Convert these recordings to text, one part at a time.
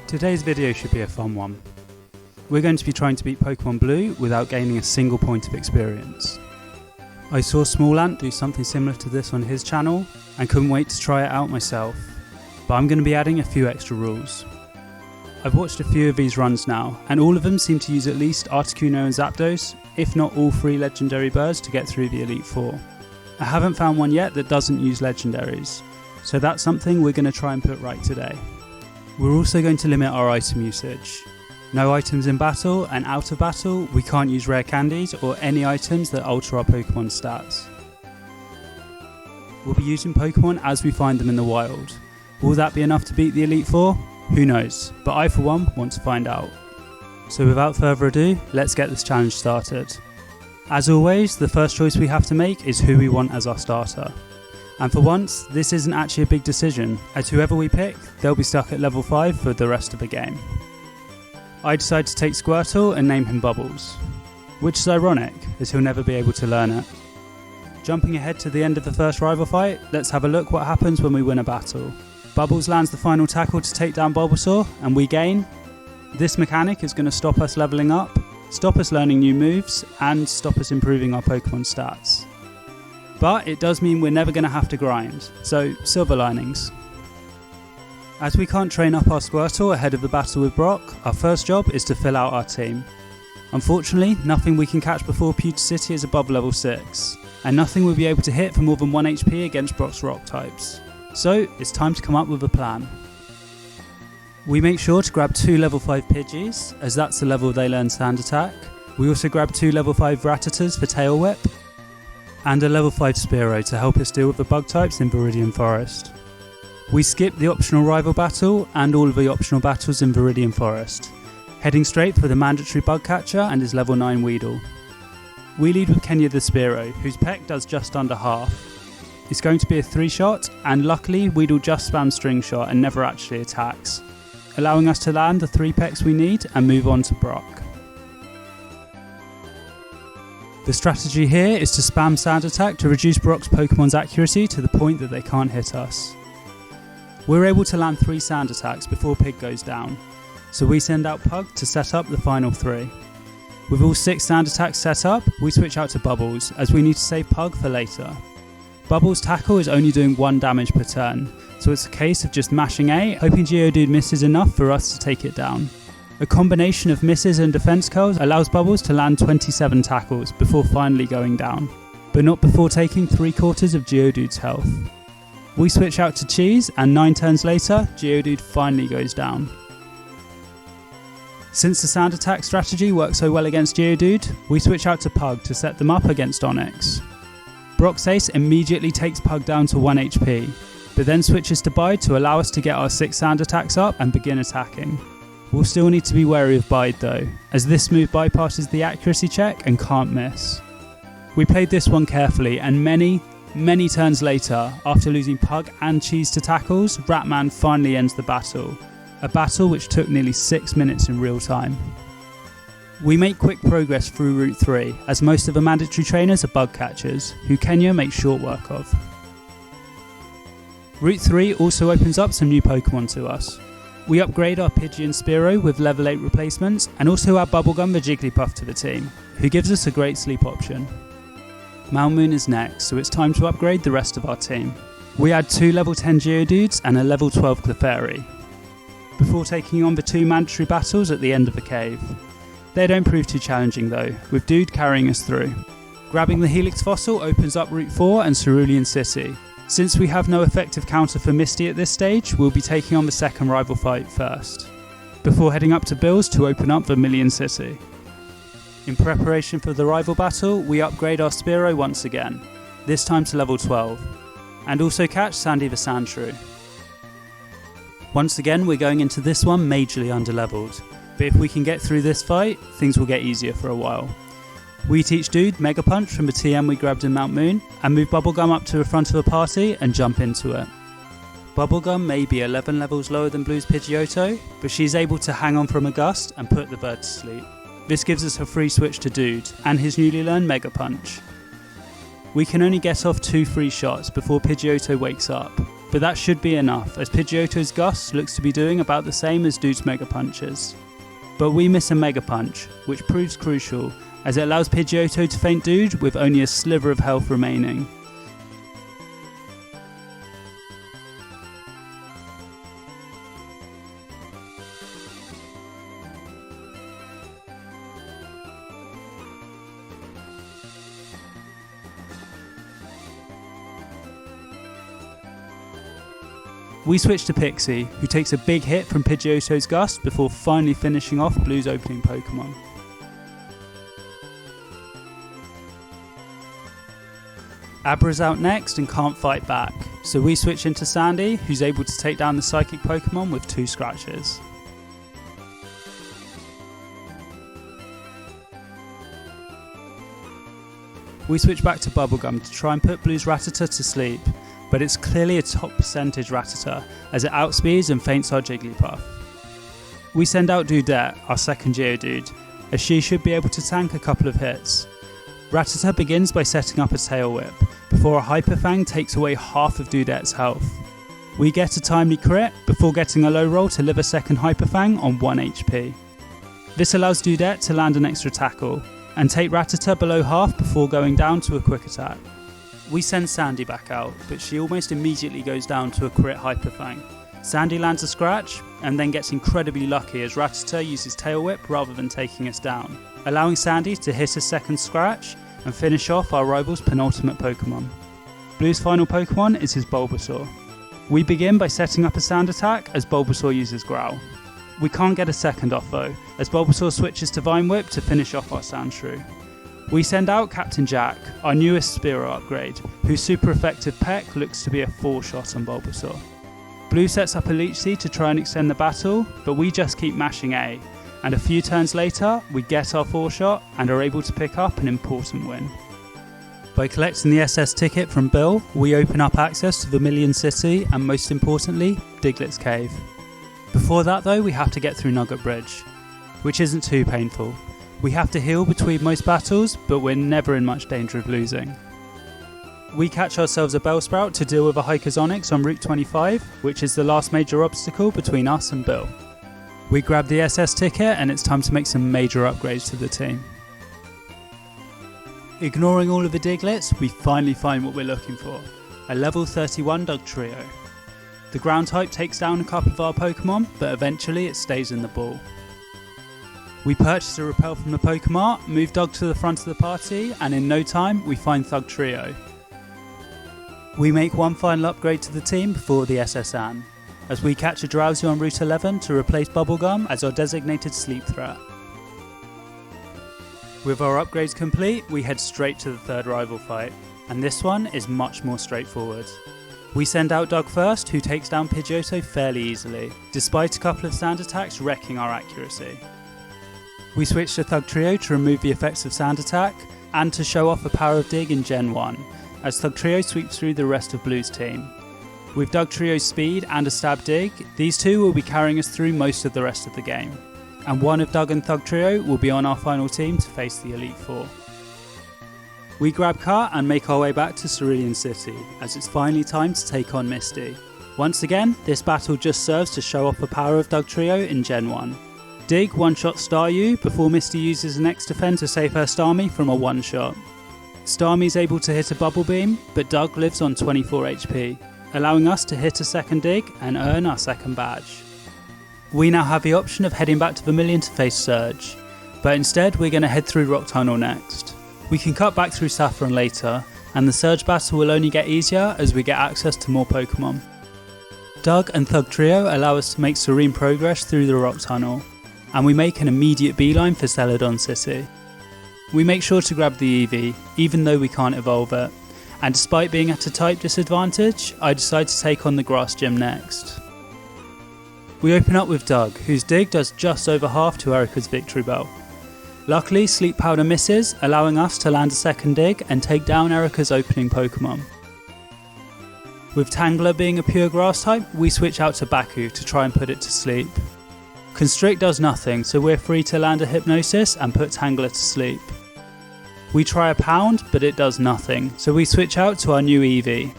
Today's video should be a fun one. We're going to be trying to beat Pokemon Blue without gaining a single point of experience. I saw Small Ant do something similar to this on his channel and couldn't wait to try it out myself, but I'm going to be adding a few extra rules. I've watched a few of these runs now, and all of them seem to use at least Articuno and Zapdos, if not all 3 legendary birds to get through the Elite Four. I haven't found one yet that doesn't use legendaries, so that's something we're going to try and put right today. We're also going to limit our item usage. No items in battle, and out of battle we can't use rare candies or any items that alter our Pokemon stats. We'll be using Pokemon as we find them in the wild. Will that be enough to beat the Elite Four? Who knows, but I for one want to find out. So without further ado, let's get this challenge started. As always, the first choice we have to make is who we want as our starter. And for once, this isn't actually a big decision, as whoever we pick, they'll be stuck at level 5 for the rest of the game. I decided to take Squirtle and name him Bubbles, which is ironic, as he'll never be able to learn it. Jumping ahead to the end of the first rival fight, let's have a look what happens when we win a battle. Bubbles lands the final tackle to take down Bulbasaur, and we gain. This mechanic is going to stop us leveling up, stop us learning new moves, and stop us improving our Pokemon stats. But it does mean we're never going to have to grind, so silver linings. As we can't train up our Squirtle ahead of the battle with Brock, our first job is to fill out our team. Unfortunately, nothing we can catch before Pewter City is above level 6, and nothing will be able to hit for more than 1 HP against Brock's rock types. So it's time to come up with a plan. We make sure to grab 2 level 5 Pidgeys, as that's the level they learn Sand Attack. We also grab 2 level 5 Rattatas for Tail Whip, and a level 5 Spearow to help us deal with the bug types in Viridian Forest. We skip the optional rival battle and all of the optional battles in Viridian Forest, heading straight for the mandatory bug catcher and his level 9 Weedle. We lead with Kenya the Spearow, whose peck does just under half. It's going to be a 3-shot, and luckily Weedle just spams String Shot and never actually attacks, allowing us to land the 3 pecks we need and move on to Brock. The strategy here is to spam Sand Attack to reduce Brock's Pokemon's accuracy to the point that they can't hit us. We're able to land 3 Sand Attacks before Pig goes down, so we send out Pug to set up the final 3. With all 6 Sand Attacks set up, we switch out to Bubbles, as we need to save Pug for later. Bubbles' tackle is only doing 1 damage per turn, so it's a case of just mashing A, hoping Geodude misses enough for us to take it down. A combination of misses and defense curls allows Bubbles to land 27 tackles before finally going down, but not before taking 3/4 of Geodude's health. We switch out to Cheese, and 9 turns later, Geodude finally goes down. Since the Sand Attack strategy works so well against Geodude, we switch out to Pug to set them up against Onix. Brock's Ace immediately takes Pug down to 1 HP, but then switches to Bide to allow us to get our 6 Sand Attacks up and begin attacking. We'll still need to be wary of Bide though, as this move bypasses the accuracy check and can't miss. We played this one carefully, and many turns later, after losing Pug and Cheese to tackles, Ratman finally ends the battle. A battle which took nearly 6 minutes in real time. We make quick progress through Route 3, as most of the mandatory trainers are bug catchers, who Kenya makes short work of. Route 3 also opens up some new Pokemon to us. We upgrade our Pidgey and Spearow with level 8 replacements, and also add Bubblegum the Jigglypuff to the team, who gives us a great sleep option. Malmoon is next, so it's time to upgrade the rest of our team. We add 2 level 10 Geodudes and a level 12 Clefairy, before taking on the 2 mandatory battles at the end of the cave. They don't prove too challenging though, with Dude carrying us through. Grabbing the Helix Fossil opens up Route 4 and Cerulean City. Since we have no effective counter for Misty at this stage, we'll be taking on the second rival fight first, before heading up to Bill's to open up Vermilion City. In preparation for the rival battle, we upgrade our Spearow once again, this time to level 12, and also catch Sandy the Sandshrew. Once again, we're going into this one majorly underleveled, but if we can get through this fight, things will get easier for a while. We teach Dude Mega Punch from the TM we grabbed in Mount Moon, and move Bubblegum up to the front of the party and jump into it. Bubblegum may be 11 levels lower than Blue's Pidgeotto, but she's able to hang on from a gust and put the bird to sleep. This gives us a free switch to Dude, and his newly learned Mega Punch. We can only get off 2 free shots before Pidgeotto wakes up, But that should be enough, as Pidgeotto's Gust looks to be doing about the same as Dude's Mega Punches. But we miss a Mega Punch, which proves crucial, as it allows Pidgeotto to faint Dude with only a sliver of health remaining. We switch to Pixie, who takes a big hit from Pidgeotto's Gust before finally finishing off Blue's opening Pokemon. Abra's out next and can't fight back, so we switch into Sandy, who's able to take down the Psychic Pokemon with 2 scratches. We switch back to Bubblegum to try and put Blue's Rattata to sleep, but it's clearly a top percentage Rattata, as it outspeeds and faints our Jigglypuff. We send out Dudette, our second Geodude, as she should be able to tank a couple of hits. Rattata begins by setting up a Tail Whip, before a Hyper Fang takes away half of Dudette's health. We get a timely crit, before getting a low roll to live a second Hyper Fang on 1 HP. This allows Dudette to land an extra tackle, and take Rattata below half before going down to a quick attack. We send Sandy back out, but she almost immediately goes down to a crit Hyper Fang. Sandy lands a scratch, and then gets incredibly lucky as Rattata uses Tail Whip rather than taking us down, allowing Sandy to hit a second scratch and finish off our rival's penultimate Pokemon. Blue's final Pokemon is his Bulbasaur. We begin by setting up a sound attack as Bulbasaur uses Growl. We can't get a second off though, as Bulbasaur switches to Vine Whip to finish off our Sandshrew. We send out Captain Jack, our newest Spearow upgrade, whose super effective peck looks to be a 4-shot on Bulbasaur. Blue sets up a Leech Seed to try and extend the battle, but we just keep mashing A, and a few turns later, we get our 4-shot and are able to pick up an important win. By collecting the SS ticket from Bill, we open up access to Vermilion City and most importantly, Diglett's Cave. Before that though, we have to get through Nugget Bridge, which isn't too painful. We have to heal between most battles, but we're never in much danger of losing. We catch ourselves a Bellsprout to deal with a Hiker's Onix on Route 25, which is the last major obstacle between us and Bill. We grab the SS ticket and it's time to make some major upgrades to the team. Ignoring all of the Diglets, we finally find what we're looking for, a level 31 Dugtrio. The ground type takes down a couple of our Pokemon, but eventually it stays in the ball. We purchase a Repel from the Pokemart, move Doug to the front of the party, and in no time we find Thugtrio. We make one final upgrade to the team before the SS Anne, as we catch a Drowsy on Route 11 to replace Bubblegum as our designated sleep threat. With our upgrades complete, we head straight to the third rival fight, and this one is much more straightforward. We send out Doug first, who takes down Pidgeotto fairly easily, despite a couple of sand attacks wrecking our accuracy. We switch to Thugtrio to remove the effects of Sand Attack, and to show off the power of Dig in Gen 1, as Thugtrio sweeps through the rest of Blue's team. With Dugtrio's speed and a Stab Dig, these two will be carrying us through most of the rest of the game, and one of Doug and Thugtrio will be on our final team to face the Elite Four. We grab Car and make our way back to Cerulean City, as it's finally time to take on Misty. Once again, this battle just serves to show off the power of Dugtrio in Gen 1. Dig one-shot Staryu before Misty uses an X-Defend to save her Starmie from a one-shot. Starmie is able to hit a Bubble Beam, but Doug lives on 24 HP, allowing us to hit a second Dig and earn our second badge. We now have the option of heading back to Vermilion to face Surge, but instead we're going to head through Rock Tunnel next. We can cut back through Saffron later, and the Surge battle will only get easier as we get access to more Pokemon. Doug and Thugtrio allow us to make serene progress through the Rock Tunnel, and we make an immediate beeline for Celadon City. We make sure to grab the Eevee, even though we can't evolve it, and despite being at a type disadvantage, I decide to take on the Grass Gym next. We open up with Doug, whose Dig does just over half to Erika's Victory Bell. Luckily, Sleep Powder misses, allowing us to land a second Dig and take down Erika's opening Pokemon. With Tangler being a pure Grass type, we switch out to Baku to try and put it to sleep. Constrict does nothing, so we're free to land a Hypnosis and put Tangler to sleep. We try a Pound, but it does nothing, so we switch out to our new Eevee.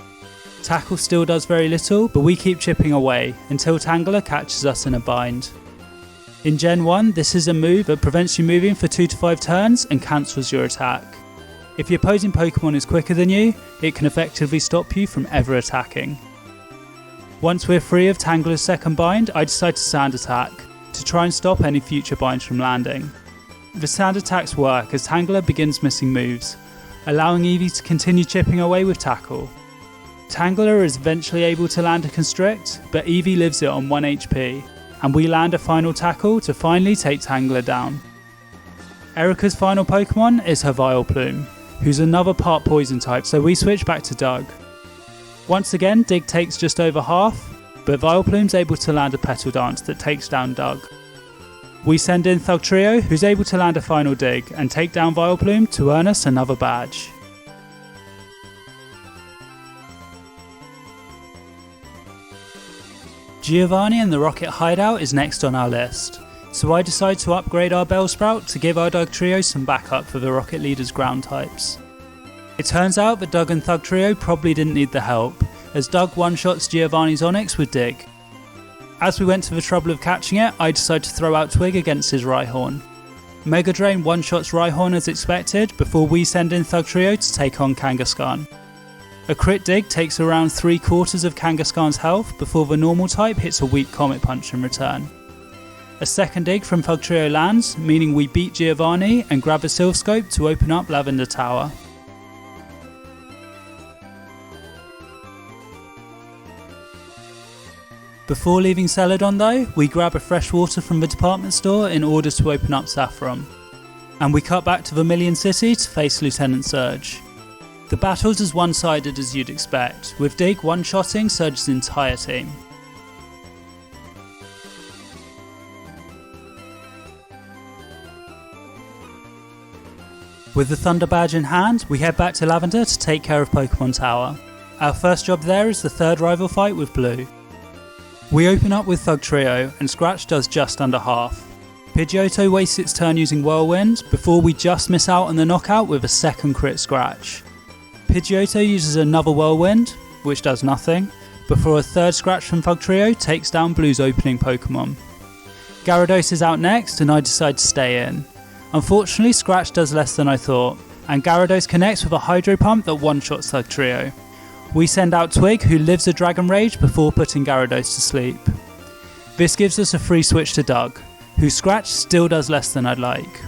Tackle still does very little, but we keep chipping away until Tangler catches us in a bind. In Gen 1, this is a move that prevents you moving for 2 to 5 turns and cancels your attack. If your opposing Pokemon is quicker than you, it can effectively stop you from ever attacking. Once we're free of Tangler's second bind, I decide to Sand Attack, to try and stop any future binds from landing. The Sand Attacks work as Tangler begins missing moves, allowing Eevee to continue chipping away with Tackle. Tangler is eventually able to land a Constrict, but Eevee lives it on 1 HP, and we land a final Tackle to finally take Tangler down. Erica's final Pokemon is her Vileplume, who's another part Poison type, so we switch back to Doug. Once again, Dig takes just over half, but Vileplume's able to land a Petal Dance that takes down Doug. We send in Thugtrio, who's able to land a final Dig and take down Vileplume to earn us another badge. Giovanni and the Rocket Hideout is next on our list, so I decide to upgrade our Bellsprout to give our Dugtrio some backup for the Rocket Leader's ground types. It turns out that Doug and Thugtrio probably didn't need the help, as Doug one-shots Giovanni's Onix with Dig. As we went to the trouble of catching it, I decide to throw out Twig against his Rhyhorn. Mega Drain one-shots Rhyhorn as expected before we send in Thugtrio to take on Kangaskhan. A crit Dig takes around 3/4 of Kangaskhan's health before the normal type hits a weak Comet Punch in return. A second Dig from Thugtrio lands, meaning we beat Giovanni and grab a Sylph Scope to open up Lavender Tower. Before leaving Celadon though, we grab a fresh water from the department store in order to open up Saffron. And we cut back to Vermilion City to face Lieutenant Surge. The battle's as one-sided as you'd expect, with Dig one-shotting Surge's entire team. With the Thunder Badge in hand, we head back to Lavender to take care of Pokemon Tower. Our first job there is the third rival fight with Blue. We open up with Thugtrio, and Scratch does just under half. Pidgeotto wastes its turn using Whirlwind, before we just miss out on the knockout with a second crit Scratch. Pidgeotto uses another Whirlwind, which does nothing, before a third Scratch from Thugtrio takes down Blue's opening Pokemon. Gyarados is out next, and I decide to stay in. Unfortunately, Scratch does less than I thought, and Gyarados connects with a Hydro Pump that one-shots Thugtrio. We send out Twig, who lives a Dragon Rage before putting Gyarados to sleep. This gives us a free switch to Doug, whose Scratch still does less than I'd like.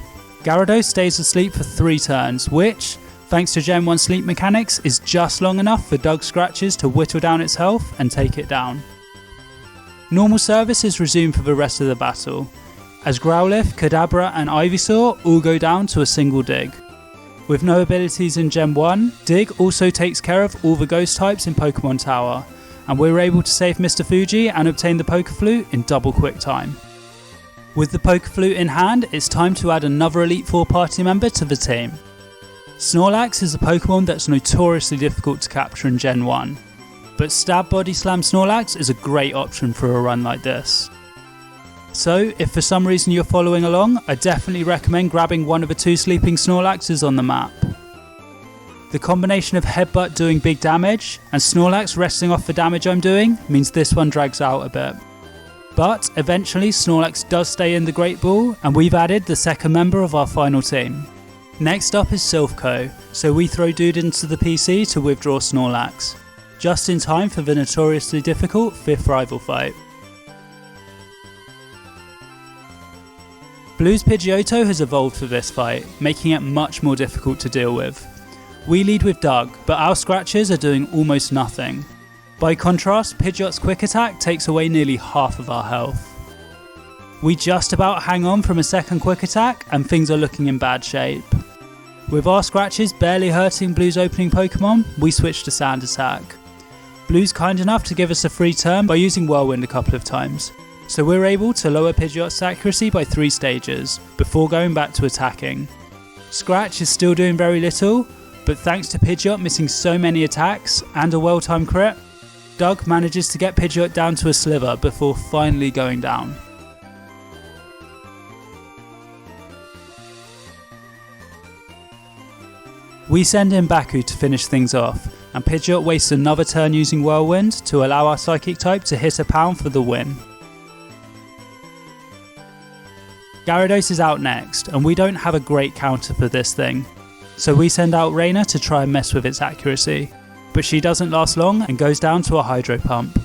Gyarados stays asleep for 3 turns, which, thanks to Gen 1 sleep mechanics, is just long enough for Doug's Scratches to whittle down its health and take it down. Normal service is resumed for the rest of the battle, as Growlithe, Kadabra and Ivysaur all go down to a single Dig. With no abilities in Gen 1, Dig also takes care of all the ghost types in Pokemon Tower, and we were able to save Mr. Fuji and obtain the Pokéflute in double quick time. With the Pokéflute in hand, it's time to add another Elite Four party member to the team. Snorlax is a Pokemon that's notoriously difficult to capture in Gen 1, but Stab Body Slam Snorlax is a great option for a run like this. So, if for some reason you're following along, I definitely recommend grabbing one of the 2 sleeping Snorlaxes on the map. The combination of Headbutt doing big damage and Snorlax resting off the damage I'm doing means this one drags out a bit. But eventually Snorlax does stay in the Great Ball, and we've added the second member of our final team. Next up is Silphco, so we throw Dude into the PC to withdraw Snorlax, just in time for the notoriously difficult 5th rival fight. Blue's Pidgeotto has evolved for this fight, making it much more difficult to deal with. We lead with Doug, but our Scratches are doing almost nothing. By contrast, Pidgeot's Quick Attack takes away nearly half of our health. We just about hang on from a second Quick Attack, and things are looking in bad shape. With our Scratches barely hurting Blue's opening Pokemon, we switch to Sand Attack. Blue's kind enough to give us a free turn by using Whirlwind a couple of times, so we're able to lower Pidgeot's accuracy by 3 stages, before going back to attacking. Scratch is still doing very little, but thanks to Pidgeot missing so many attacks and a well-timed crit, Doug manages to get Pidgeot down to a sliver before finally going down. We send in Baku to finish things off, and Pidgeot wastes another turn using Whirlwind to allow our Psychic type to hit a pound for the win. Gyarados is out next, and we don't have a great counter for this thing, so we send out Raina to try and mess with its accuracy, but she doesn't last long and goes down to a Hydro Pump.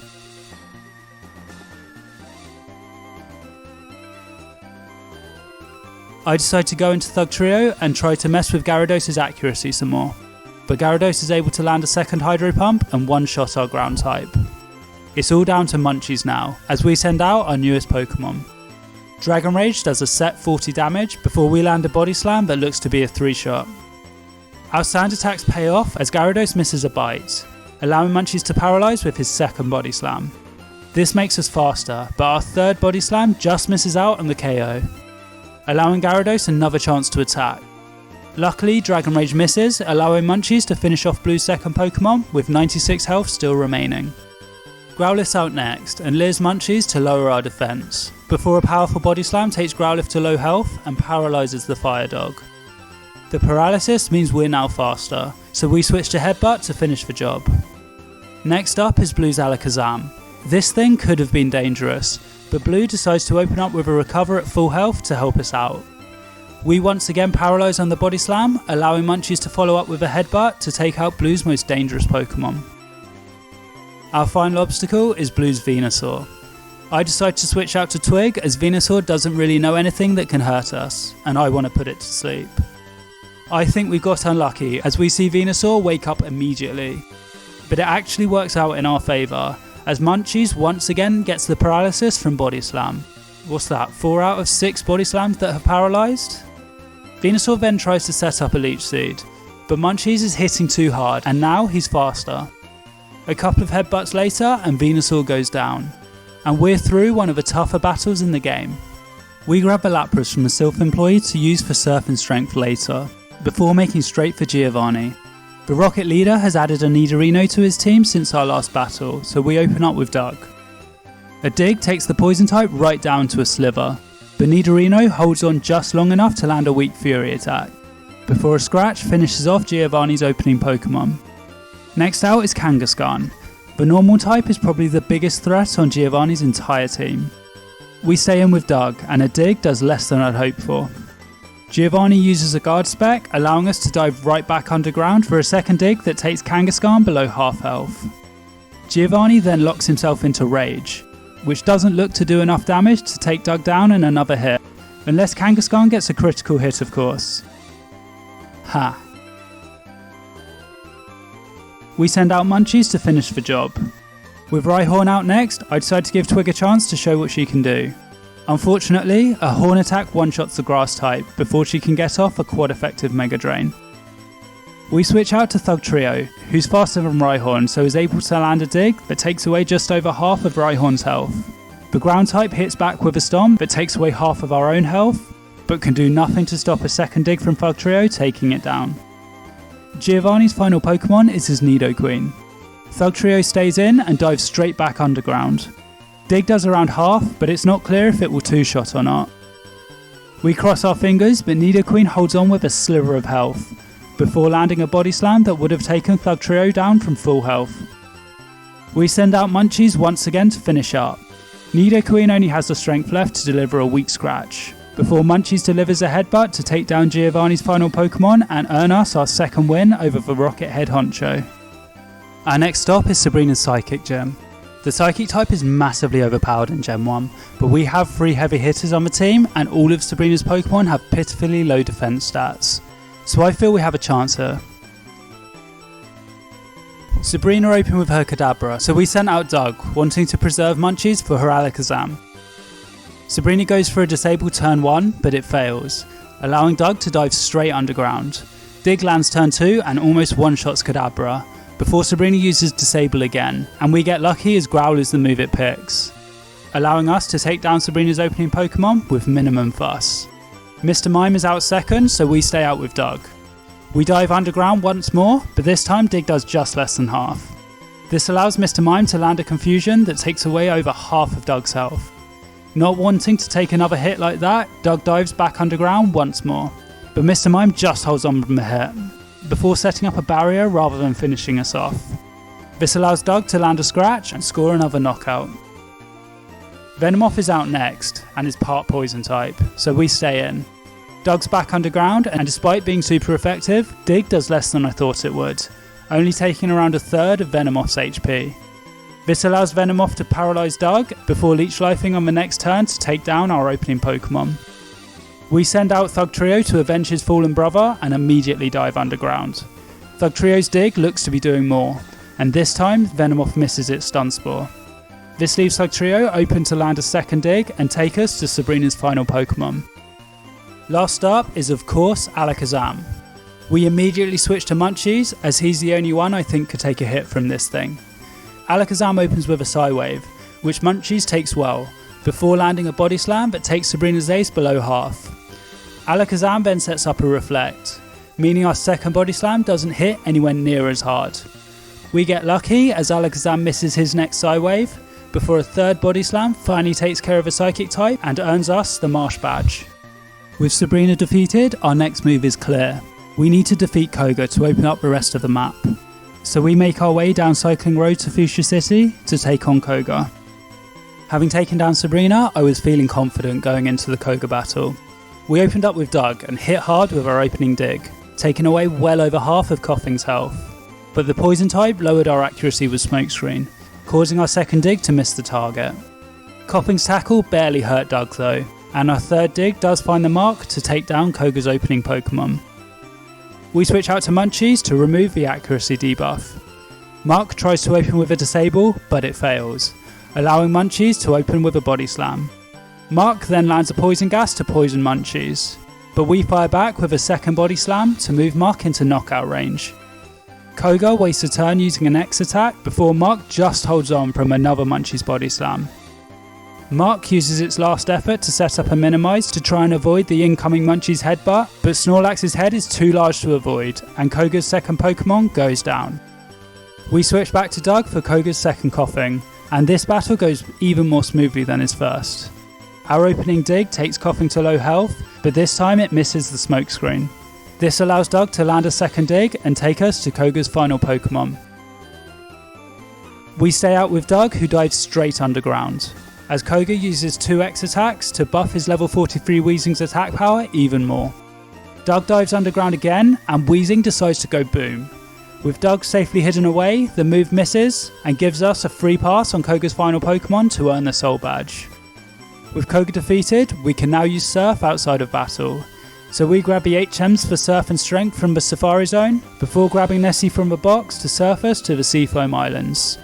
I decide to go into Thug Trio and try to mess with Gyarados' accuracy some more, but Gyarados is able to land a second Hydro Pump and one-shot our ground type. It's all down to Munchies now, as we send out our newest Pokemon. Dragon Rage does a set 40 damage before we land a Body Slam that looks to be a 3-shot. Our sand attacks pay off as Gyarados misses a bite, allowing Munchies to paralyse with his second Body Slam. This makes us faster, but our third Body Slam just misses out on the KO, allowing Gyarados another chance to attack. Luckily, Dragon Rage misses, allowing Munchies to finish off Blue's second Pokemon with 96 health still remaining. Growlithe's out next and lures Munchies to lower our defense, before a powerful Body Slam takes Growlithe to low health and paralyzes the Fire Dog. The paralysis means we're now faster, so we switch to Headbutt to finish the job. Next up is Blue's Alakazam. This thing could have been dangerous, but Blue decides to open up with a Recover at full health to help us out. We once again paralyze on the Body Slam, allowing Munchies to follow up with a Headbutt to take out Blue's most dangerous Pokemon. Our final obstacle is Blue's Venusaur. I decide to switch out to Twig as Venusaur doesn't really know anything that can hurt us, and I want to put it to sleep. I think we got unlucky as we see Venusaur wake up immediately, but it actually works out in our favour as Munchies once again gets the paralysis from Body Slam. What's that, 4 out of 6 Body Slams that have paralysed? Venusaur then tries to set up a Leech Seed, but Munchies is hitting too hard and now he's faster. A couple of headbutts later and Venusaur goes down, and we're through one of the tougher battles in the game. We grab the Lapras from a Sylph employee to use for Surf and Strength later, before making straight for Giovanni. The Rocket Leader has added a Nidorino to his team since our last battle, so we open up with Doug. A Dig takes the Poison type right down to a Sliver, but Nidorino holds on just long enough to land a weak Fury attack, before a Scratch finishes off Giovanni's opening Pokemon. Next out is Kangaskhan. The normal type is probably the biggest threat on Giovanni's entire team. We stay in with Doug, and a Dig does less than I'd hoped for. Giovanni uses a Guard spec, allowing us to dive right back underground for a second Dig that takes Kangaskhan below half health. Giovanni then locks himself into Rage, which doesn't look to do enough damage to take Doug down in another hit, unless Kangaskhan gets a critical hit of course. Ha. We send out Munchies to finish the job. With Rhyhorn out next, I decide to give Twig a chance to show what she can do. Unfortunately, a Horn attack one-shots the Grass type before she can get off a quad-effective Mega Drain. We switch out to Thug Trio, who's faster than Rhyhorn so is able to land a Dig that takes away just over half of Rhyhorn's health. The Ground type hits back with a Stomp that takes away half of our own health, but can do nothing to stop a second Dig from Thug Trio taking it down. Giovanni's final Pokemon is his Nidoqueen. Thug Trio stays in and dives straight back underground. Dig does around half, but it's not clear if it will two-shot or not. We cross our fingers, but Nidoqueen holds on with a sliver of health, before landing a Body Slam that would have taken Thug Trio down from full health. We send out Munchies once again to finish up. Nidoqueen only has the strength left to deliver a weak Scratch, before Munchies delivers a Headbutt to take down Giovanni's final Pokemon and earn us our second win over the Rocket Head Honcho. Our next stop is Sabrina's Psychic Gym. The Psychic type is massively overpowered in Gen 1, but we have 3 heavy hitters on the team and all of Sabrina's Pokemon have pitifully low defense stats, so I feel we have a chance here. Sabrina opened with her Kadabra, so we sent out Doug, wanting to preserve Munchies for her Alakazam. Sabrina goes for a Disable turn 1, but it fails, allowing Doug to dive straight underground. Dig lands turn 2 and almost one-shots Kadabra, before Sabrina uses Disable again, and we get lucky as Growl is the move it picks, allowing us to take down Sabrina's opening Pokemon with minimum fuss. Mr. Mime is out second, so we stay out with Doug. We dive underground once more, but this time Dig does just less than half. This allows Mr. Mime to land a Confusion that takes away over half of Doug's health. Not wanting to take another hit like that, Doug dives back underground once more, but Mr. Mime just holds on from the hit. before setting up a barrier rather than finishing us off. This allows Doug to land a scratch and score another knockout. Venomoth is out next and is part poison type, so we stay in. Doug's back underground, and despite being super effective, Dig does less than I thought it would, only taking around a third of Venomoth's HP. This allows Venomoth to paralyse Doug before leech lifing on the next turn to take down our opening Pokemon. We send out Thugtrio to avenge his fallen brother and immediately dive underground. Thugtrio's Dig looks to be doing more, and this time Venomoth misses its Stun Spore. This leaves Thugtrio open to land a second Dig and take us to Sabrina's final Pokemon. Last up is of course Alakazam. We immediately switch to Munchies, as he's the only one I think could take a hit from this thing. Alakazam opens with a Psywave, which Munchies takes well, before landing a Body Slam that takes Sabrina's ace below half. Alakazam then sets up a Reflect, meaning our second Body Slam doesn't hit anywhere near as hard. We get lucky as Alakazam misses his next Psywave, before a third Body Slam finally takes care of a Psychic type and earns us the Marsh Badge. With Sabrina defeated, our next move is clear. We need to defeat Koga to open up the rest of the map. So we make our way down Cycling Road to Fuchsia City to take on Koga. Having taken down Sabrina, I was feeling confident going into the Koga battle. We opened up with Doug and hit hard with our opening Dig, taking away well over half of Koffing's health. But the poison type lowered our accuracy with Smokescreen, causing our second Dig to miss the target. Koffing's tackle barely hurt Doug though, and our third Dig does find the mark to take down Koga's opening Pokemon. We switch out to Munchies to remove the accuracy debuff. Mark tries to open with a Disable, but it fails, allowing Munchies to open with a Body Slam. Mark then lands a Poison Gas to poison Munchies, but we fire back with a second Body Slam to move Mark into knockout range. Koga wastes a turn using an X attack before Mark just holds on from another Munchies Body Slam. Mark uses its last effort to set up a Minimize to try and avoid the incoming Munchies headbutt, but Snorlax's head is too large to avoid, and Koga's second Pokemon goes down. We switch back to Doug for Koga's second Koffing, and this battle goes even more smoothly than his first. Our opening Dig takes Koffing to low health, but this time it misses the Smokescreen. This allows Doug to land a second Dig and take us to Koga's final Pokemon. We stay out with Doug, who dives straight underground, as Koga uses 2 X attacks to buff his level 43 Weezing's attack power even more. Doug dives underground again, and Weezing decides to go boom. With Doug safely hidden away, the move misses and gives us a free pass on Koga's final Pokemon to earn the Soul Badge. With Koga defeated, we can now use Surf outside of battle, so we grab the HMs for Surf and Strength from the Safari Zone, before grabbing Nessie from the box to surface to the Seafoam Islands.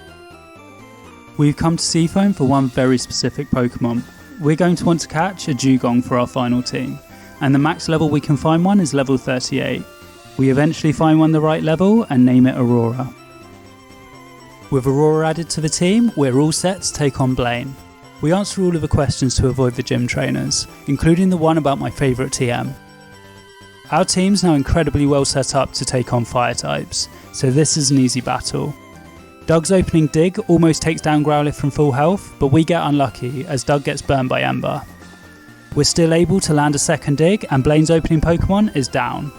We've come to Seafoam for one very specific Pokemon. We're going to want to catch a Dugong for our final team, and the max level we can find one is level 38. We eventually find one the right level and name it Aurora. With Aurora added to the team, we're all set to take on Blaine. We answer all of the questions to avoid the gym trainers, including the one about my favourite TM. Our team's now incredibly well set up to take on fire types, so this is an easy battle. Doug's opening Dig almost takes down Growlithe from full health, but we get unlucky as Doug gets burned by Ember. We're still able to land a second Dig, and Blaine's opening Pokemon is down.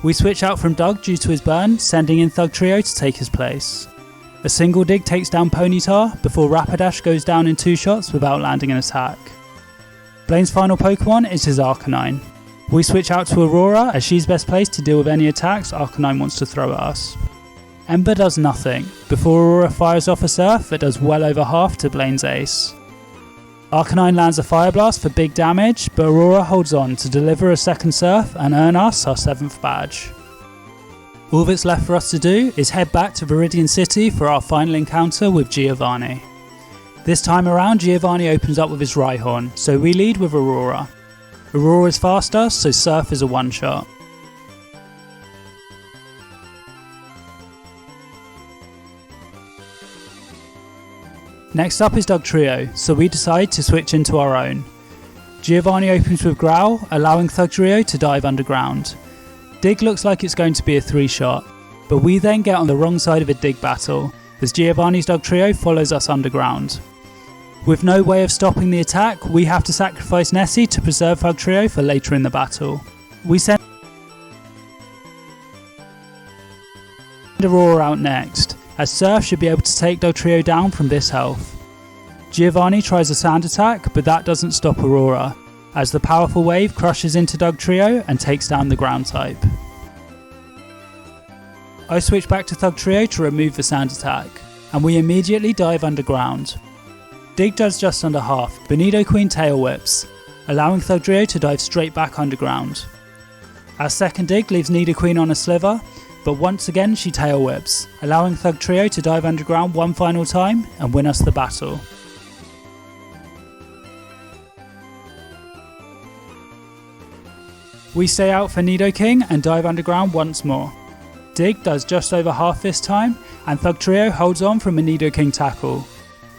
We switch out from Doug due to his burn, sending in Thugtrio to take his place. A single Dig takes down Ponyta before Rapidash goes down in 2 shots without landing an attack. Blaine's final Pokemon is his Arcanine. We switch out to Aurora as she's best placed to deal with any attacks Arcanine wants to throw at us. Ember does nothing, before Aurora fires off a Surf that does well over half to Blaine's ace. Arcanine lands a Fire Blast for big damage, but Aurora holds on to deliver a second Surf and earn us our 7th badge. All that's left for us to do is head back to Viridian City for our final encounter with Giovanni. This time around, Giovanni opens up with his Rhyhorn, so we lead with Aurora. Aurora is faster, so Surf is a one-shot. Next up is Dugtrio, so we decide to switch into our own. Giovanni opens with Growl, allowing Thugtrio to dive underground. Dig looks like it's going to be a 3-shot, but we then get on the wrong side of a Dig battle, as Giovanni's Dugtrio follows us underground. With no way of stopping the attack, we have to sacrifice Nessie to preserve Thugtrio for later in the battle. We send Aurora out next, as Surf should be able to take Dugtrio down from this health. Giovanni tries a sand attack, but that doesn't stop Aurora, as the powerful wave crushes into Dugtrio and takes down the ground type. I switch back to Dugtrio to remove the sand attack, and we immediately dive underground. Dig does just under half, but Nidoqueen tail whips, allowing Dugtrio to dive straight back underground. Our second dig leaves Nidoqueen on a sliver, but once again she tail whips, allowing Dugtrio to dive underground one final time and win us the battle. We stay out for Nidoking and dive underground once more. Dig does just over half this time, and Dugtrio holds on from a Nidoking tackle,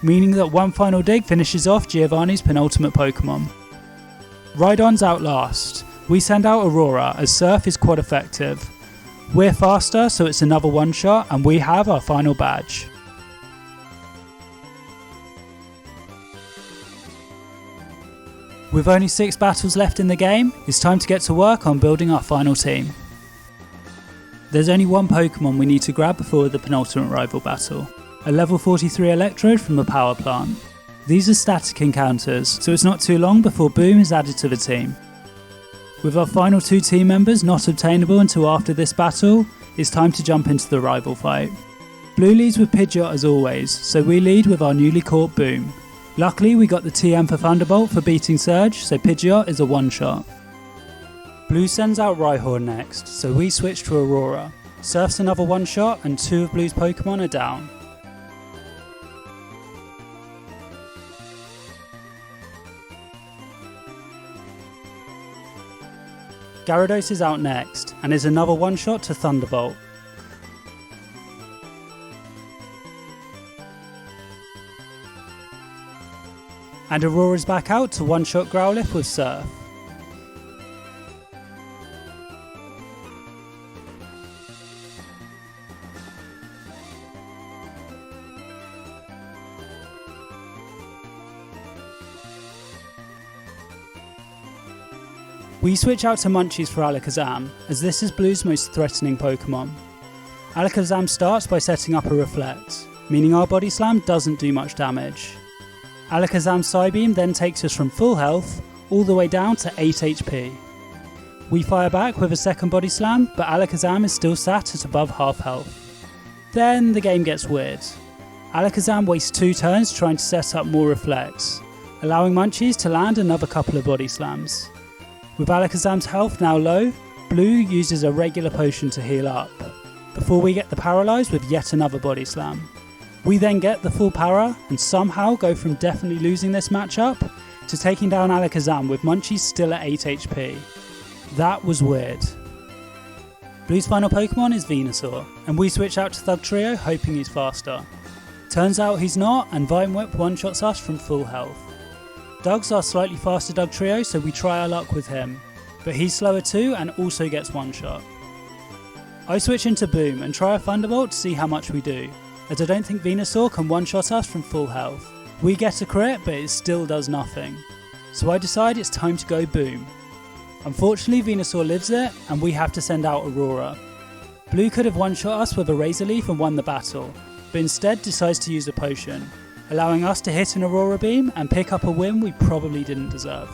meaning that one final dig finishes off Giovanni's penultimate Pokemon. Rhydon's out last. We send out Aurora as Surf is quad effective. We're faster, so it's another one shot, and we have our final badge. With only 6 battles left in the game, it's time to get to work on building our final team. There's only one Pokemon we need to grab before the penultimate rival battle, a level 43 Electrode from the power plant. These are static encounters, so it's not too long before Boom is added to the team. With our final 2 team members not obtainable until after this battle, it's time to jump into the rival fight. Blue leads with Pidgeot as always, so we lead with our newly caught Boom. Luckily we got the TM for Thunderbolt for beating Surge, so Pidgeot is a one shot. Blue sends out Rhyhorn next, so we switch to Aurora. Surf's another one shot and 2 of Blue's Pokemon are down. Gyarados is out next, and is another one shot to Thunderbolt. And Aurora's back out to one shot Growlithe with Surf. We switch out to Munchies for Alakazam, as this is Blue's most threatening Pokemon. Alakazam starts by setting up a Reflect, meaning our Body Slam doesn't do much damage. Alakazam's Psybeam then takes us from full health all the way down to 8 HP. We fire back with a second Body Slam, but Alakazam is still sat at above half health. Then the game gets weird. Alakazam wastes 2 turns trying to set up more Reflects, allowing Munchies to land another couple of Body Slams. With Alakazam's health now low, Blue uses a regular potion to heal up, before we get the Paralyze with yet another Body Slam. We then get the full power and somehow go from definitely losing this matchup to taking down Alakazam with Munchies still at 8 HP. That was weird. Blue's final Pokemon is Venusaur, and we switch out to Dugtrio hoping he's faster. Turns out he's not, and Vine Whip one-shots us from full health. Dug's our slightly faster Dugtrio, so we try our luck with him, but he's slower too and also gets one shot. I switch into Boom and try a Thunderbolt to see how much we do, as I don't think Venusaur can one-shot us from full health. We get a crit, but it still does nothing, so I decide it's time to go Boom. Unfortunately Venusaur lives it, and we have to send out Aurora. Blue could have one-shot us with a Razor Leaf and won the battle, but instead decides to use a potion, allowing us to hit an Aurora Beam and pick up a win we probably didn't deserve.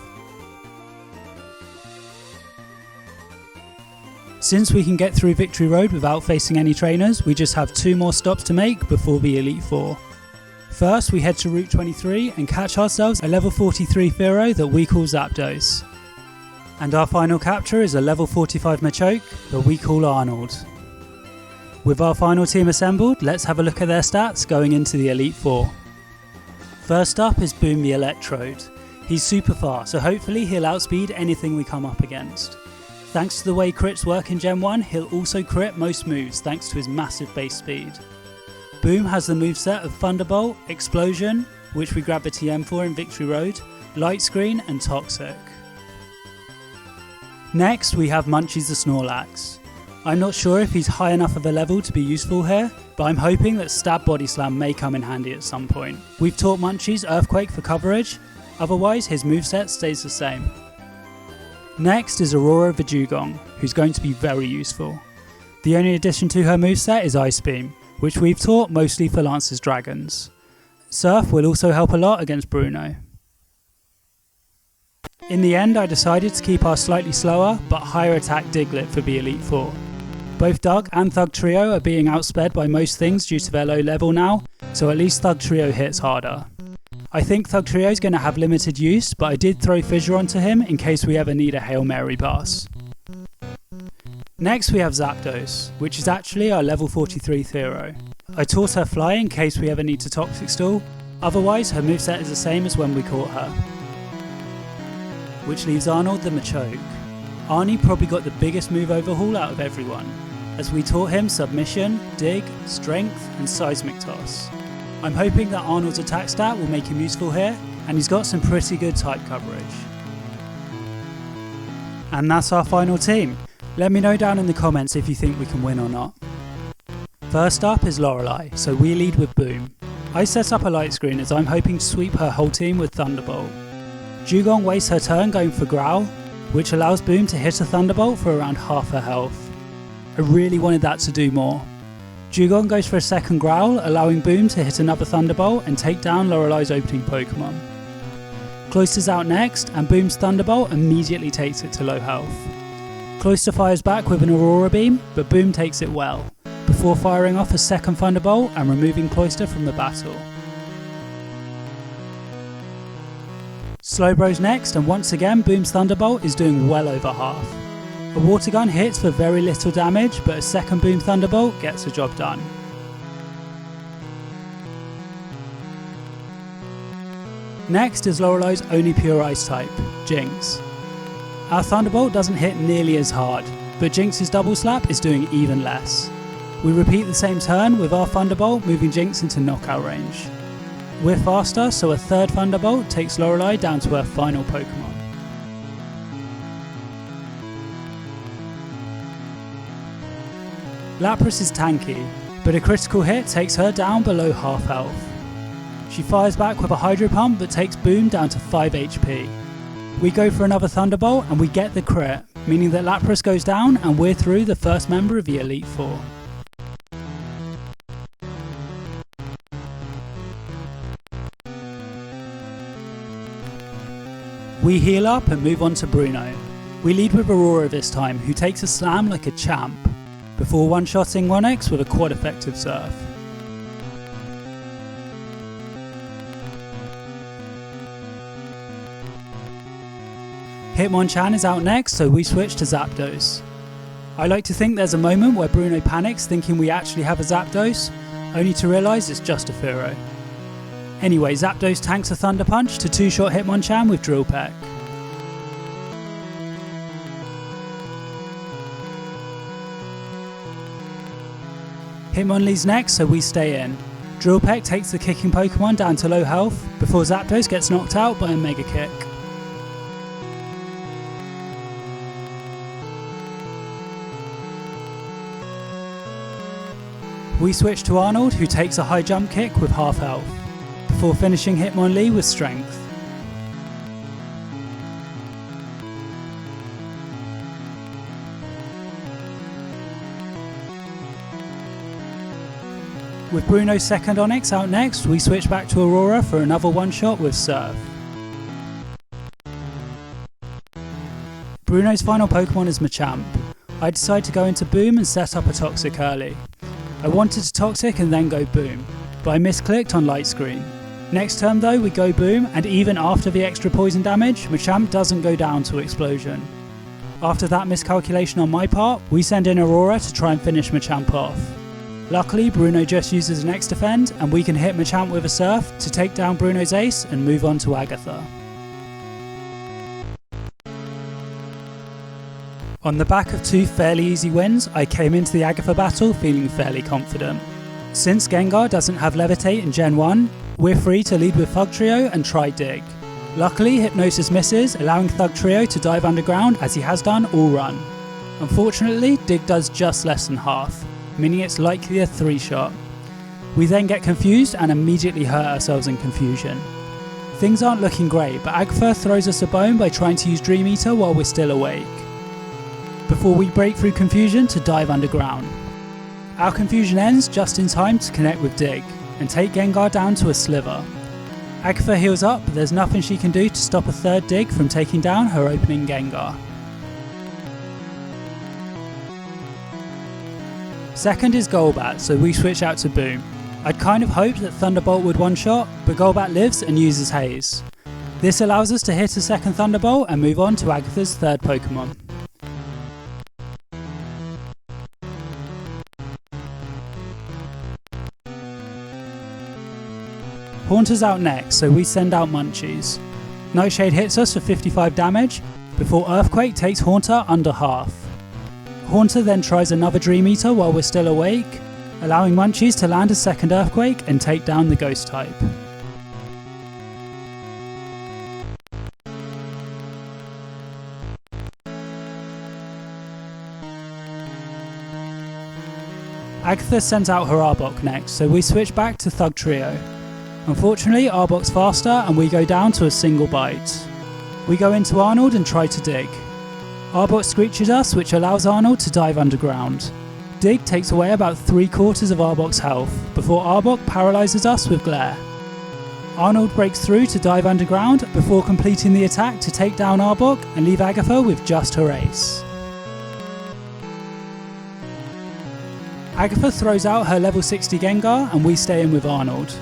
Since we can get through Victory Road without facing any trainers, we just have 2 more stops to make before the Elite Four. First, we head to Route 23 and catch ourselves a level 43 Fearow that we call Zapdos. And our final capture is a level 45 Machoke that we call Arnold. With our final team assembled, let's have a look at their stats going into the Elite Four. First up is Boom the Electrode. He's super fast, so hopefully he'll outspeed anything we come up against. Thanks to the way crits work in Gen 1, he'll also crit most moves thanks to his massive base speed. Boom has the moveset of Thunderbolt, Explosion, which we grab the TM for in Victory Road, Light Screen and Toxic. Next we have Munchies the Snorlax. I'm not sure if he's high enough of a level to be useful here, but I'm hoping that Stab Body Slam may come in handy at some point. We've taught Munchies Earthquake for coverage, otherwise his moveset stays the same. Next is Aurora the Dugong, who's going to be very useful. The only addition to her moveset is Ice Beam, which we've taught mostly for Lance's dragons. Surf will also help a lot against Bruno. In the end, I decided to keep our slightly slower but higher attack Diglett for the Elite Four. Both Doug and Thug Trio are being outsped by most things due to their low level now, so at least Thug Trio hits harder. I think Thug Trio is going to have limited use, but I did throw Fissure onto him in case we ever need a Hail Mary pass. Next we have Zapdos, which is actually our level 43 hero. I taught her Fly in case we ever need to Toxic Stall, otherwise her moveset is the same as when we caught her. Which leaves Arnold the Machoke. Arnie probably got the biggest move overhaul out of everyone, as we taught him Submission, Dig, Strength and Seismic Toss. I'm hoping that Arnold's attack stat will make him useful here, and he's got some pretty good type coverage. And that's our final team. Let me know down in the comments if you think we can win or not. First up is Lorelei, so we lead with Boom. I set up a light screen as I'm hoping to sweep her whole team with Thunderbolt. Dugong wastes her turn going for Growl, which allows Boom to hit a Thunderbolt for around half her health. I really wanted that to do more. Dugong goes for a second Growl, allowing Boom to hit another Thunderbolt and take down Lorelei's opening Pokemon. Cloyster's out next, and Boom's Thunderbolt immediately takes it to low health. Cloyster fires back with an Aurora Beam, but Boom takes it well, before firing off a second Thunderbolt and removing Cloyster from the battle. Slowbro's next, and once again Boom's Thunderbolt is doing well over half. A Water Gun hits for very little damage, but a second Boom Thunderbolt gets the job done. Next is Lorelei's only pure Ice type, Jinx. Our Thunderbolt doesn't hit nearly as hard, but Jinx's Double Slap is doing even less. We repeat the same turn with our Thunderbolt moving Jinx into knockout range. We're faster, so a third Thunderbolt takes Lorelei down to her final Pokemon. Lapras is tanky, but a critical hit takes her down below half health. She fires back with a Hydro Pump but takes Boom down to 5 HP. We go for another Thunderbolt and we get the crit, meaning that Lapras goes down and we're through the first member of the Elite Four. We heal up and move on to Bruno. We lead with Aurora this time, who takes a slam like a champ, before one-shotting Onix with a quad effective Surf. Hitmonchan is out next, so we switch to Zapdos. I like to think there's a moment where Bruno panics thinking we actually have a Zapdos, only to realise it's just a Furo. Anyway, Zapdos tanks a Thunder Punch to two-shot Hitmonchan with Drill Peck. Hitmonlee's next, so we stay in. Drill Peck takes the kicking Pokemon down to low health, before Zapdos gets knocked out by a Mega Kick. We switch to Arnold, who takes a high jump kick with half health, before finishing Hitmonlee with strength. With Bruno's second Onix out next, we switch back to Aurora for another one-shot with Surf. Bruno's final Pokemon is Machamp. I decide to go into Boom and set up a Toxic early. I wanted to Toxic and then go Boom, but I misclicked on Light Screen. Next turn though, we go Boom, and even after the extra poison damage, Machamp doesn't go down to Explosion. After that miscalculation on my part, we send in Aurora to try and finish Machamp off. Luckily, Bruno just uses an X-Defend, and we can hit Machamp with a Surf to take down Bruno's ace and move on to Agatha. On the back of two fairly easy wins, I came into the Agatha battle feeling fairly confident. Since Gengar doesn't have Levitate in Gen 1, we're free to lead with Thug Trio and try Dig. Luckily, Hypnosis misses, allowing Thug Trio to dive underground as he has done all run. Unfortunately, Dig does just less than half, meaning it's likely a 3-shot. We then get confused and immediately hurt ourselves in confusion. Things aren't looking great, but Agatha throws us a bone by trying to use Dream Eater while we're still awake. before we break through confusion to dive underground. Our confusion ends just in time to connect with Dig and take Gengar down to a sliver. Agatha heals up, but there's nothing she can do to stop a third Dig from taking down her opening Gengar. Second is Golbat, so we switch out to Boom. I'd kind of hoped that Thunderbolt would one-shot, but Golbat lives and uses Haze. This allows us to hit a second Thunderbolt and move on to Agatha's third Pokemon. Haunter's out next, so we send out Munchies. Nightshade hits us for 55 damage, before Earthquake takes Haunter under half. Haunter then tries another Dream Eater while we're still awake, allowing Munchies to land a second Earthquake and take down the Ghost type. Agatha sends out her Arbok next, so we switch back to Thug Trio. Unfortunately, Arbok's faster and we go down to a single bite. We go into Arnold and try to dig. Arbok screeches us, which allows Arnold to dive underground. Dig takes away about 3/4 of Arbok's health, before Arbok paralyses us with Glare. Arnold breaks through to dive underground before completing the attack to take down Arbok and leave Agatha with just her ace. Agatha throws out her level 60 Gengar and we stay in with Arnold.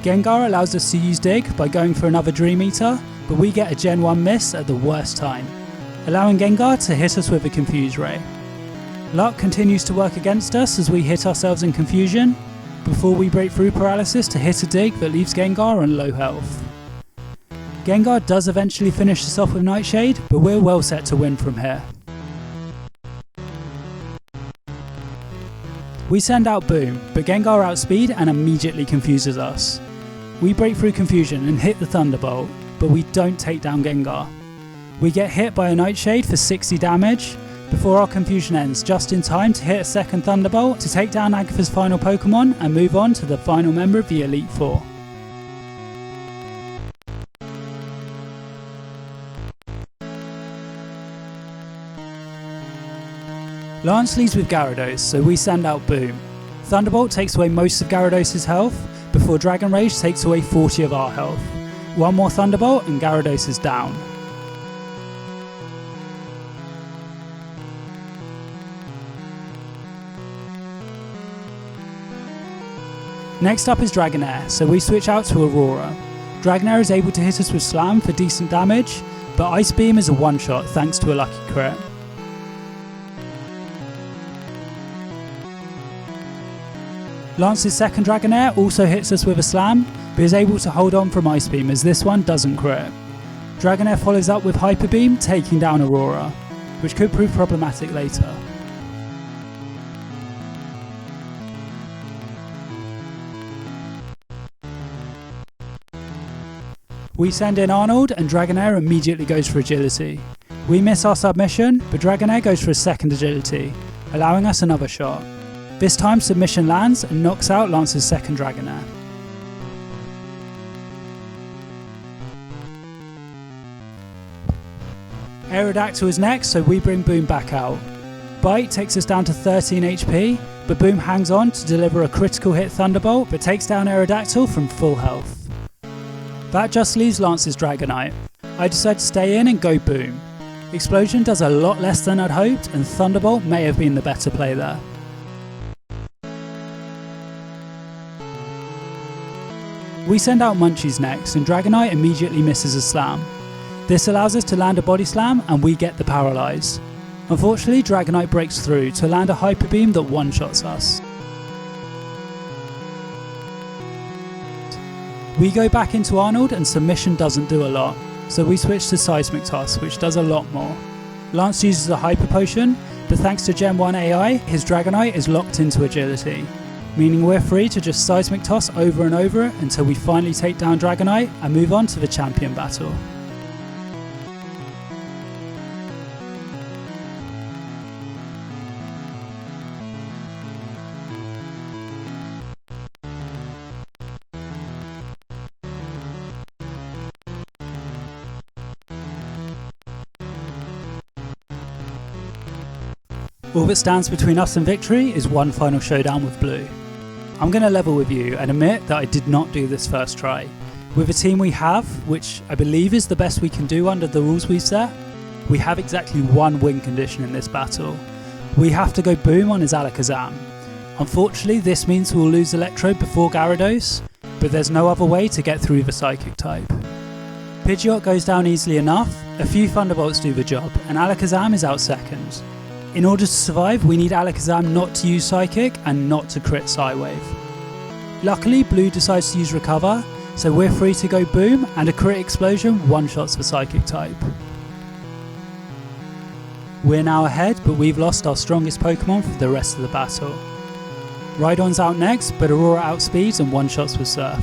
Gengar allows us to use Dig by going for another Dream Eater, but we get a Gen 1 miss at the worst time, allowing Gengar to hit us with a Confuse Ray. Luck continues to work against us as we hit ourselves in confusion, before we break through paralysis to hit a Dig that leaves Gengar on low health. Gengar does eventually finish us off with Nightshade, but we're well set to win from here. We send out Boom, but Gengar outspeed and immediately confuses us. We break through confusion and hit the Thunderbolt, but we don't take down Gengar. We get hit by a Nightshade for 60 damage, before our confusion ends just in time to hit a second Thunderbolt to take down Agatha's final Pokemon and move on to the final member of the Elite Four. Lance leads with Gyarados, so we send out Boom. Thunderbolt takes away most of Gyarados' health, before Dragon Rage takes away 40 of our health. One more Thunderbolt and Gyarados is down. Next up is Dragonair, so we switch out to Aurora. Dragonair is able to hit us with Slam for decent damage, but Ice Beam is a one-shot thanks to a lucky crit. Lance's second Dragonair also hits us with a Slam, but is able to hold on from Ice Beam as this one doesn't crit. Dragonair follows up with Hyper Beam, taking down Aurora, which could prove problematic later. We send in Arnold and Dragonair immediately goes for Agility. We miss our submission, but Dragonair goes for a second Agility, allowing us another shot. This time submission lands and knocks out Lance's second Dragonair. Aerodactyl is next, so we bring Boom back out. Bite takes us down to 13 HP, but Boom hangs on to deliver a critical hit Thunderbolt, but takes down Aerodactyl from full health. That just leaves Lance's Dragonite. I decide to stay in and go Boom. Explosion does a lot less than I'd hoped, and Thunderbolt may have been the better play there. We send out Munchies next, and Dragonite immediately misses a Slam. This allows us to land a Body Slam and we get the Paralyze. Unfortunately, Dragonite breaks through to land a Hyper Beam that one-shots us. We go back into Arnold and submission doesn't do a lot, so we switch to Seismic Toss, which does a lot more. Lance uses a Hyper Potion, but thanks to Gen 1 AI, his Dragonite is locked into Agility, meaning we're free to just Seismic Toss over and over until we finally take down Dragonite and move on to the champion battle. All that stands between us and victory is one final showdown with Blue. I'm going to level with you and admit that I did not do this first try. With the team we have, which I believe is the best we can do under the rules we've set, we have exactly one win condition in this battle. We have to go boom on his Alakazam. Unfortunately, this means we'll lose Electrode before Gyarados, but there's no other way to get through the Psychic type. Pidgeot goes down easily enough, a few Thunderbolts do the job, and Alakazam is out second. In order to survive, we need Alakazam not to use Psychic and not to crit Psywave. Luckily, Blue decides to use Recover, so we're free to go boom, and a crit explosion one-shots the Psychic type. We're now ahead, but we've lost our strongest Pokemon for the rest of the battle. Rhydon's out next, but Aurora outspeeds and one-shots with Surf.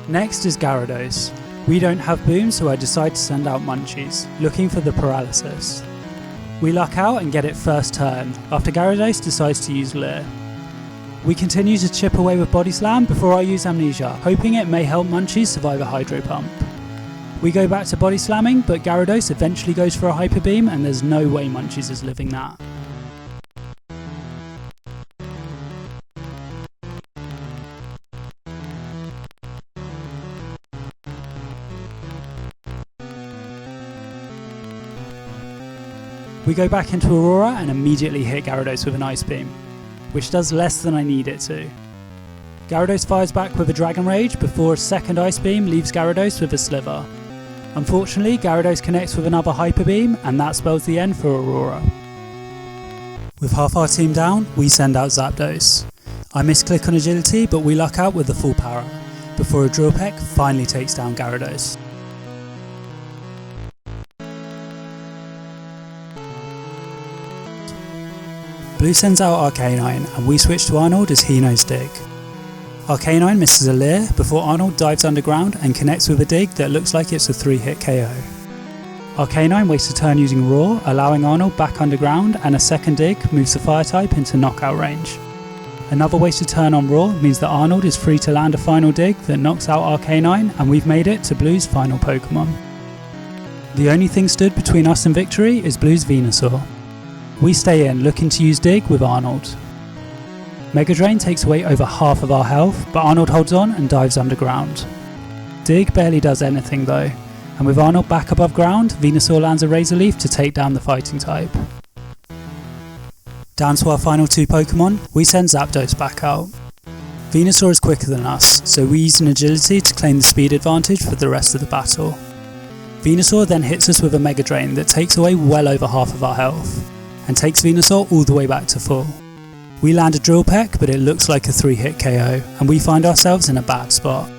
Next is Gyarados. We don't have boom, so I decide to send out Munchies, looking for the paralysis. We luck out and get it first turn, after Gyarados decides to use Leer. We continue to chip away with Body Slam before I use Amnesia, hoping it may help Munchies survive a Hydro Pump. We go back to Body Slamming, but Gyarados eventually goes for a Hyper Beam and there's no way Munchies is living that. We go back into Aurora and immediately hit Gyarados with an Ice Beam, which does less than I need it to. Gyarados fires back with a Dragon Rage before a second Ice Beam leaves Gyarados with a Sliver. Unfortunately, Gyarados connects with another Hyper Beam and that spells the end for Aurora. With half our team down, we send out Zapdos. I misclick on agility, but we luck out with the full power, before a Drill Peck finally takes down Gyarados. Blue sends out Arcanine and we switch to Arnold as he knows Dig. Arcanine misses a Leer before Arnold dives underground and connects with a Dig that looks like it's a 3-hit KO. Arcanine wastes a turn using Roar, allowing Arnold back underground, and a second Dig moves the Fire type into knockout range. Another wasted turn on Roar means that Arnold is free to land a final Dig that knocks out Arcanine, and we've made it to Blue's final Pokemon. The only thing stood between us and victory is Blue's Venusaur. We stay in, looking to use Dig with Arnold. Mega Drain takes away over half of our health, but Arnold holds on and dives underground. Dig barely does anything though, and with Arnold back above ground, Venusaur lands a Razor Leaf to take down the fighting type. Down to our final two Pokemon, we send Zapdos back out. Venusaur is quicker than us, so we use an agility to claim the speed advantage for the rest of the battle. Venusaur then hits us with a Mega Drain that takes away well over half of our health, and takes Venusaur all the way back to full. We land a Drill Peck, but it looks like a 3-hit KO, and we find ourselves in a bad spot.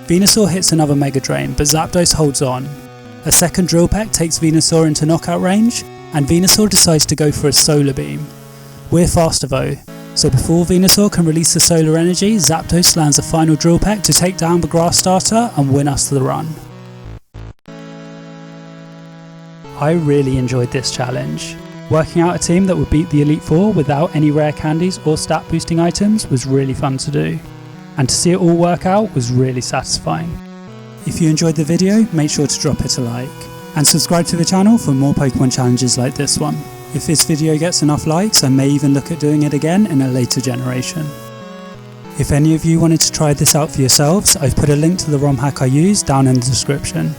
Venusaur hits another Mega Drain, but Zapdos holds on. A second Drill Peck takes Venusaur into knockout range, and Venusaur decides to go for a Solar Beam. We're faster though, so before Venusaur can release the solar energy, Zapdos lands a final Drill Peck to take down the Grass Starter and win us the run. I really enjoyed this challenge. Working out a team that would beat the Elite Four without any rare candies or stat boosting items was really fun to do, and to see it all work out was really satisfying. If you enjoyed the video, make sure to drop it a like, and subscribe to the channel for more Pokemon challenges like this one. If this video gets enough likes, I may even look at doing it again in a later generation. If any of you wanted to try this out for yourselves, I've put a link to the ROM hack I used down in the description.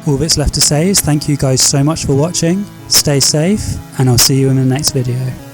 All that's left to say is thank you guys so much for watching, stay safe, and I'll see you in the next video.